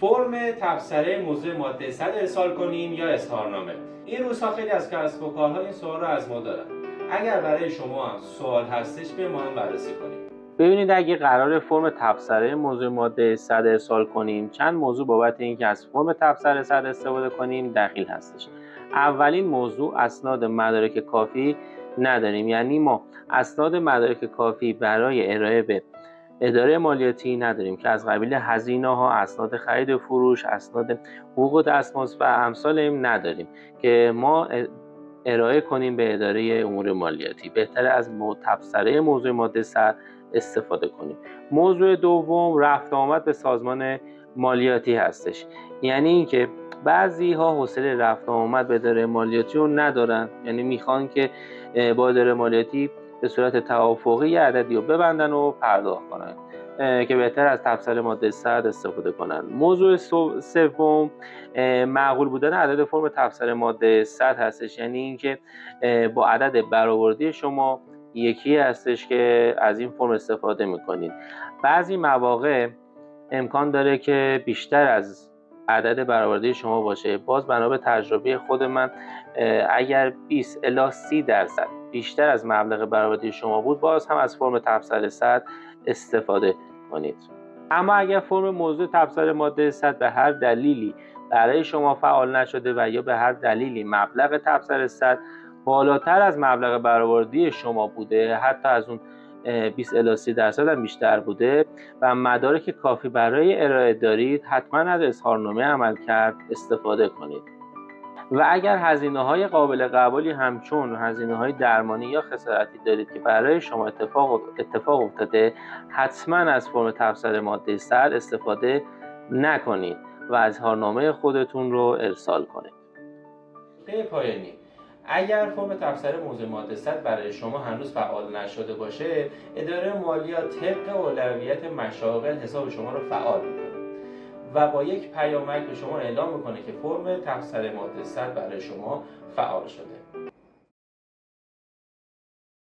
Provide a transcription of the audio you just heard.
فرم تبصره موضوع ماده 100 ارسال کنیم یا اظهارنامه. این روزها خیلی از کسب و کارها این سوال رو از ما دارن. اگر برای شما هم سوال هستش به ما هم بررسی کنیم. ببینید اگه قرار فرم تبصره موضوع ماده 100 ارسال کنیم، چند موضوع بابت اینکه از فرم تبصره 100 استفاده کنیم دخیل هستش. اولین موضوع اسناد مدارک کافی نداریم، یعنی ما اسناد مدارک کافی برای ارائه به اداره مالیاتی نداریم که از قبیل هزینه ها، اسناد خرید و فروش، اسناد حقوق و دستمزد و امثال این نداریم که ما ارائه کنیم به اداره امور مالیاتی. بهتر از تبصره موضوع ماده 100 استفاده کنیم. موضوع دوم رفت آمد به سازمان مالیاتی هستش، یعنی اینکه بعضی ها حوصله رفت آمد به اداره مالیاتی رو ندارن، یعنی میخوان که با اداره مالیاتی به صورت توافقی یه عددی رو ببندن و پرداخت کنن که بهتر از تبصره ماده 100 استفاده کنن. موضوع سوم معقول بودن عدد فرم تبصره ماده 100 هستش، یعنی اینکه با عدد برآوردی شما یکی هستش که از این فرم استفاده میکنید. بعضی مواقع امکان داره که بیشتر از عدد برآورده شما باشه. باز بنا به تجربه خود من اگر 20 الی 30% بیشتر از مبلغ برآورده شما بود، باز هم از فرم تبصره 100 استفاده کنید. اما اگر فرم موضوع تبصره ماده 100 به هر دلیلی برای شما فعال نشده و یا به هر دلیلی مبلغ تبصره 100 بالاتر از مبلغ برآوردی شما بوده، حتی از اون 20 الی 30% هم بیشتر بوده و مدارک کافی برای ارائه دارید، حتما از اظهارنامه عملکرد استفاده کنید. و اگر هزینه‌های قابل قبولی همچون هزینه‌های درمانی یا خسارتی دارید که برای شما اتفاق افتاده، حتما از فرم تبصره ماده 100 استفاده نکنید و اظهارنامه خودتون رو ارسال کنید. نکته پایانی: اگر فرم تبصره موضوع ماده 100 برای شما هنوز فعال نشده باشه، اداره مالیات طبق اولویت مشاغل حساب شما رو فعال میکنه و با یک پیامک به شما اعلام میکنه که فرم تبصره ماده 100 برای شما فعال شده.